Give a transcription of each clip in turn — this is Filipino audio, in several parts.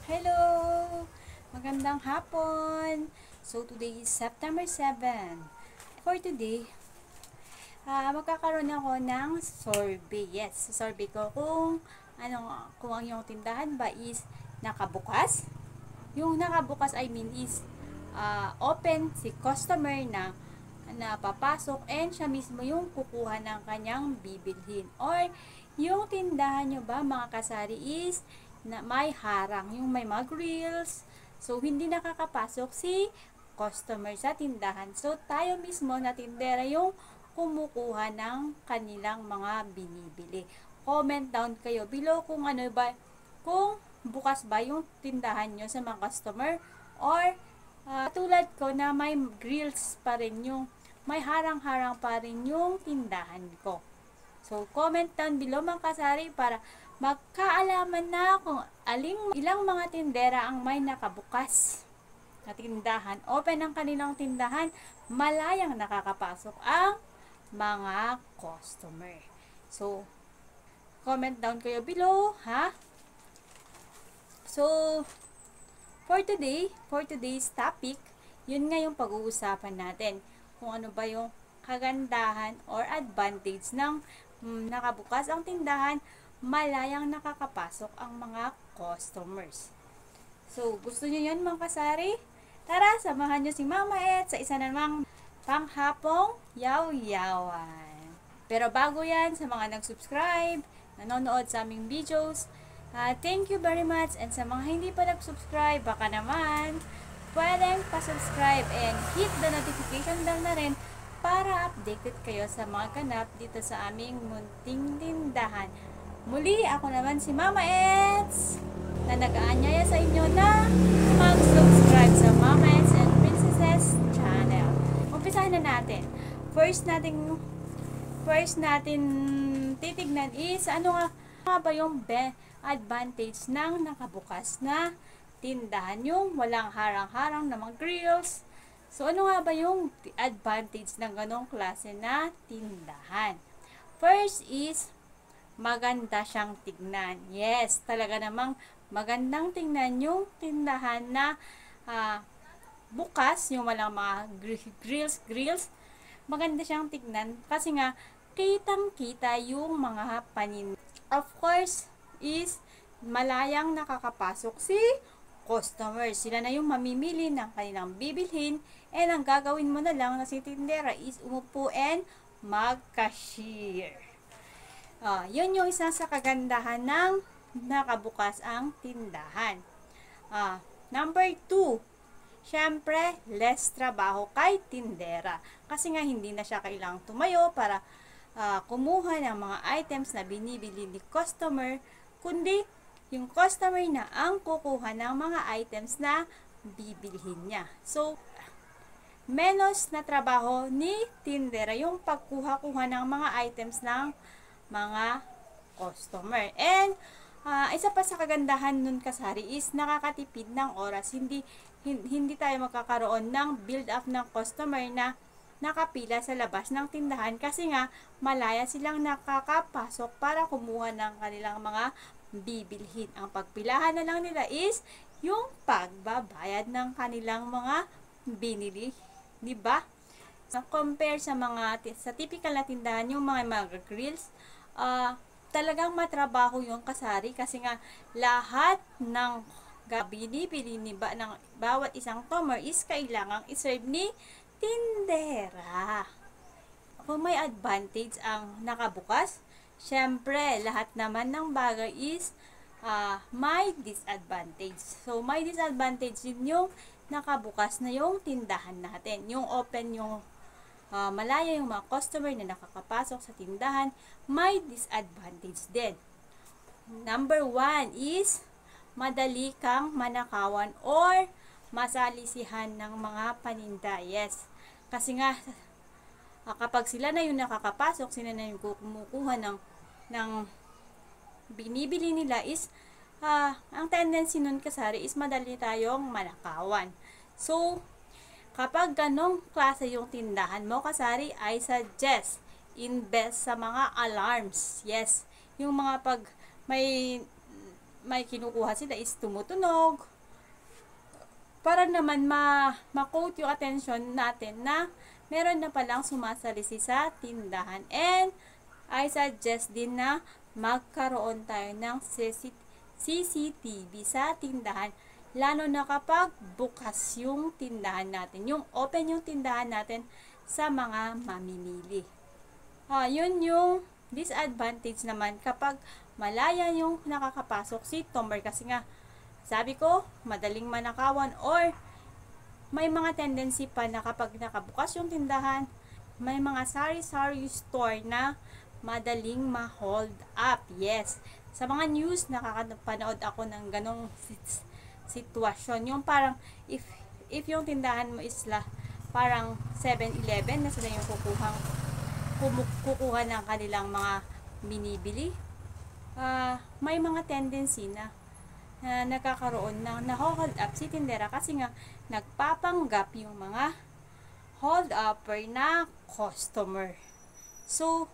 Hello! Magandang hapon! So, today is September 7. For today, magkakaroon ako ng survey. Yes, survey ko kung ang iyong tindahan ba is nakabukas. Yung nakabukas, I mean, is open si customer na papasok and siya mismo yung kukuha ng kanyang bibilhin. Or, yung tindahan nyo ba, mga kasari, is na may harang, yung may mga grills. So, hindi nakakapasok si customer sa tindahan. So, tayo mismo na tindera yung kumukuha ng kanilang mga binibili. Comment down kayo below kung bukas ba yung tindahan nyo sa mga customer or tulad ko na may grills pa rin may harang-harang pa rin yung tindahan ko. So, comment down below mga kasari para magkaalaman na kung ilang mga tindera ang may nakabukas na tindahan. Open ang kanilang tindahan, malayang nakakapasok ang mga customer. So, comment down kayo below, ha? So, for today's topic, yun nga yung pag-uusapan natin. Kung ano ba yung kagandahan or advantage ng nakabukas ang tindahan, malayang nakakapasok ang mga customers. So, gusto nyo yun mga kasari? Tara, samahan nyo si Mama Ed sa isa namang panghapong yaw-yawan. Pero bago yan, sa mga nag-subscribe, nanonood sa aming videos, thank you very much. And sa mga hindi pa nag-subscribe, baka naman pwedeng pa-subscribe and hit the notification bell na rin para updated kayo sa mga ganap dito sa aming munting tindahan. Muli, ako naman si Mama Eds na nag-aanyaya sa inyo na mag-subscribe sa Mama Eds and Princesses channel. Umpisahan na natin. First natin titignan is ano nga ba yung advantage ng nakabukas na tindahan, yung walang harang-harang na mga grills. So, ano nga ba yung advantage ng ganong klase na tindahan? First is, maganda siyang tignan. Yes, talaga namang magandang tignan yung tindahan na bukas, yung walang mga grills. Maganda siyang tignan kasi nga, kitang-kita yung mga paninda. Of course, is malayang nakakapasok si customers. Sila na yung mamimili ng kanilang bibilhin and ang gagawin mo na lang na si tindera is umupo and mag-cashier. Yun yung isa sa kagandahan ng nakabukas ang tindahan. Number 2, syempre, less trabaho kay tindera. Kasi nga hindi na siya kailangang tumayo para kumuha ng mga items na binibili ni customer, kundi yung customer na ang kukuha ng mga items na bibilhin niya. So, menos na trabaho ni tindera yung pagkuha-kuha ng mga items ng mga customer. And, isa pa sa kagandahan nun kasari is nakakatipid ng oras. Hindi tayo magkakaroon ng build up ng customer na nakapila sa labas ng tindahan kasi nga malaya silang nakakapasok para kumuha ng kanilang mga bibilhin. Ang pagpilahan na lang nila is yung pagbabayad ng kanilang mga binili, di ba? Compare sa typical na tindahan, yung mga grills, talagang matrabaho yung kasari kasi nga lahat ng binibili ng bawat isang customer is kailangang iserve ni tindera. Kung may advantage ang nakabukas, syempre, lahat naman ng bagay is may disadvantage. So, may disadvantage din yung nakabukas na yung tindahan natin. Yung open, yung malaya yung mga customer na nakakapasok sa tindahan, may disadvantage din. Number 1 is madali kang manakawan or masalisihan ng mga paninda. Yes. Kasi nga, kapag sila na yung nakakapasok, sila na yung kumukuha ng binibili nila is, ang tendency nun kasari is madali tayong manakawan. So, kapag ganong klase yung tindahan mo kasari, I suggest, invest sa mga alarms. Yes, yung mga pag may may kinukuha sila is tumutunog para naman ma-quote yung attention natin na meron na palang sumasalisi sa tindahan. And I suggest din na magkaroon tayo ng CCTV sa tindahan, lalo na kapag bukas yung tindahan natin, yung open yung tindahan natin sa mga mamimili. Yun yung disadvantage naman kapag malaya yung nakakapasok si Tomer, kasi nga sabi ko, madaling manakawan or may mga tendency pa na kapag nakabukas yung tindahan, may mga sari-sari store na madaling ma-hold up. Yes, sa mga news nakakapanood ako ng ganong sitwasyon. Yung parang if yung tindahan mo is parang 7-Eleven na sila yung kukuha ng kanilang mga binibili, may mga tendency na nagkakaroon ng na-hold up si tindera kasi nga nagpapanggap yung mga hold upper na customer. So,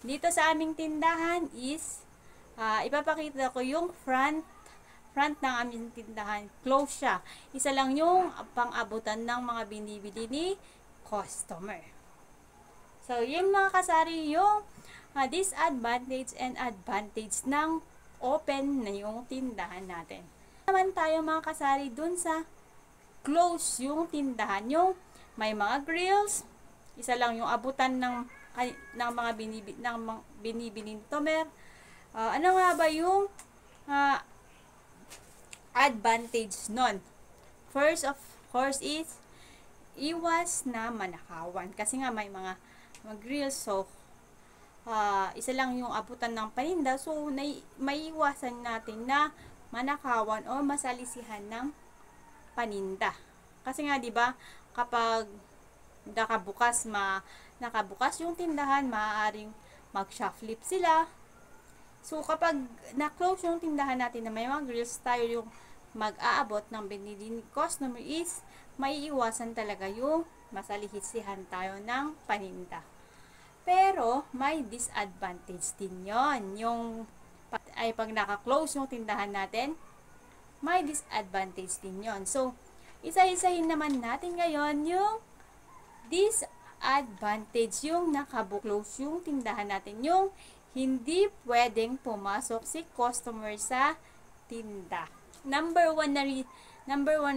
dito sa aming tindahan is ipapakita ko yung front ng aming tindahan. Close siya. Isa lang yung pang-abutan ng mga binibili ni customer. So, yung mga kasari, yung disadvantage and advantage ng open na yung tindahan natin. Naman tayo mga kasari dun sa close yung tindahan, yung may mga grills, isa lang yung abutan ng mga binibili ni Tomer. Ano nga ba yung advantage nun? First of course is iwas na manakawan, kasi nga may mga grills, so isa lang yung abutan ng paninda, so may iwasan natin na manakawan o masalisihan ng paninda. Kasi nga 'di ba, kapag nakabukas yung tindahan, maaaring mag-shoplift sila. So kapag na-close yung tindahan natin na may mga grills, tayo yung mag-aabot ng binili ni customer is maiiwasan talaga yung masalisihan tayo ng paninda. Pero may disadvantage din yon. Pag naka-close yung tindahan natin, may disadvantage din yon. So, isa-isahin naman natin ngayon yung disadvantage, yung naka-close yung tindahan natin, yung hindi pwedeng pumasok si customer sa tinda. Number one na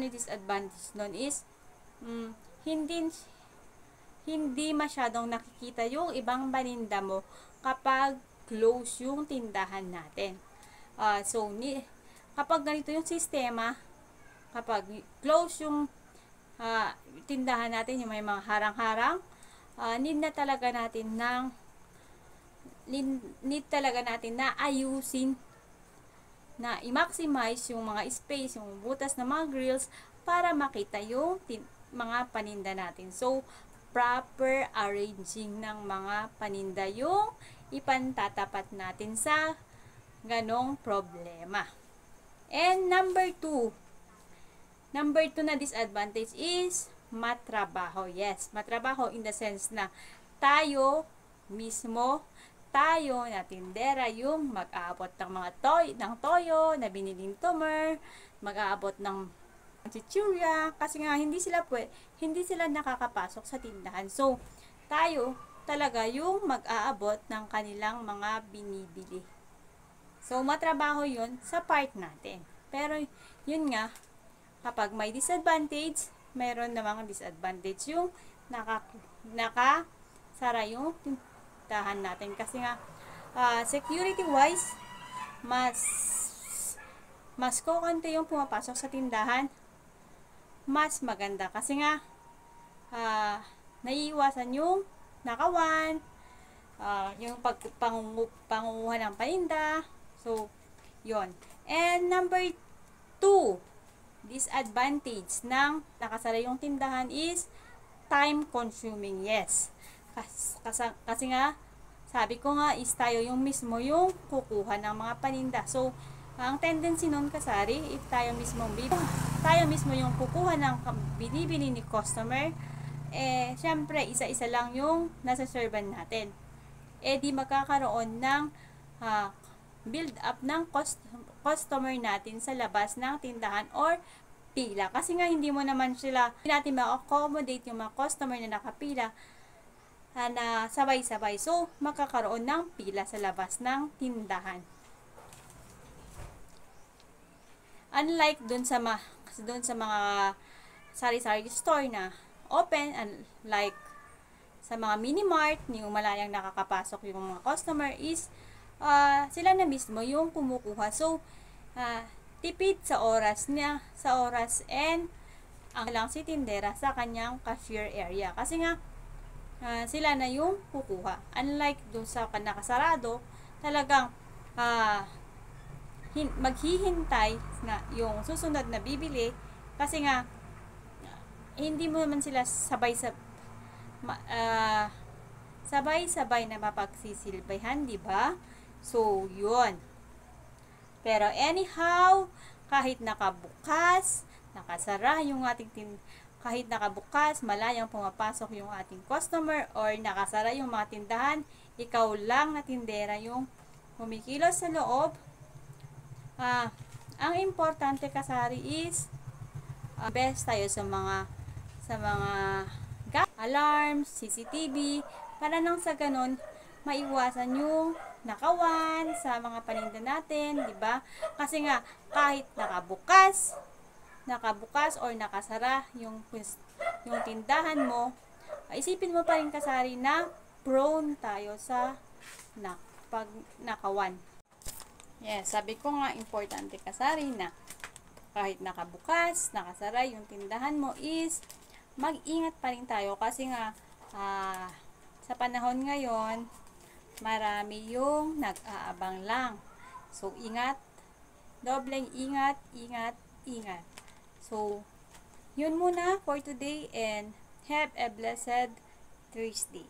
disadvantage nun is hindi masyadong nakikita yung ibang paninda mo kapag close yung tindahan natin. Kapag ganito yung sistema, kapag close yung tindahan natin, yung may mga harang-harang, need talaga natin na ayusin, na i-maximize yung mga space, yung butas ng mga grills para makita yung mga paninda natin. So, proper arranging ng mga paninda yung ipantatapat natin sa ganong problema. And number two na disadvantage is matrabaho. Yes, matrabaho in the sense na tayo na tindera yung mag-aabot ng mga toyo na binili ni Tomer, mag-aabot ng chichurya, kasi nga hindi sila nakakapasok sa tindahan. So, tayo talaga yung mag-aabot ng kanilang mga binibili. So, matrabaho yun sa part natin. Pero, yun nga, kapag may disadvantage, meron namang disadvantage yung nakasara yung tindahan natin. Kasi nga, security-wise, mas kokante yung pumapasok sa tindahan, mas maganda. Kasi nga, naiiwasan yung nakawan, yung pangunguha ng paninda. So, yon. And number two, disadvantage ng nakasara yung tindahan is time consuming. Yes. Kasi nga, sabi ko nga is tayo yung mismo yung kukuha ng mga paninda. So, ang tendency nun kasari, if tayo mismo yung kukuha ng binibili ni customer, syempre, isa-isa lang yung nasa-servan natin. Di magkakaroon ng build up ng customer natin sa labas ng tindahan or pila. Kasi nga hindi natin ma-accommodate yung mga customer na nakapila na sabay-sabay. So, magkakaroon ng pila sa labas ng tindahan. Unlike dun sa mga sari-sari store na open, and like sa mga mini-mart, yung malayang nakakapasok yung mga customer is sila na mismo yung kumukuha. So, tipid sa oras and ang lang si tindera sa kanyang cashier area. Kasi nga, sila na yung kukuha. Unlike doon sa nakasarado, talagang maghihintay na yung susunod na bibili kasi nga hindi mo naman sila sabay-sabay na mapagsisilbihan, di ba? So, yun. Pero anyhow, kahit nakabukas, nakasara yung kahit nakabukas, malayang pumapasok yung ating customer or nakasara yung mga tindahan, ikaw lang na tindera yung kumikilos sa loob. Ang importante kasari is best tayo sa mga alarms, CCTV, para nang sa ganon maiwasan yung nakawan sa mga paninda natin, di ba? Kasi nga kahit nakabukas or nakasara yung tindahan mo, isipin mo pa rin kasari na prone tayo sa pag nakawan. Yes, sabi ko nga importante kasari na kahit nakabukas, nakasara yung tindahan mo is mag-ingat pa rin tayo kasi nga sa panahon ngayon marami yung nag-aabang lang. So, ingat. Dobleng ingat. So, yun muna for today and have a blessed Thursday.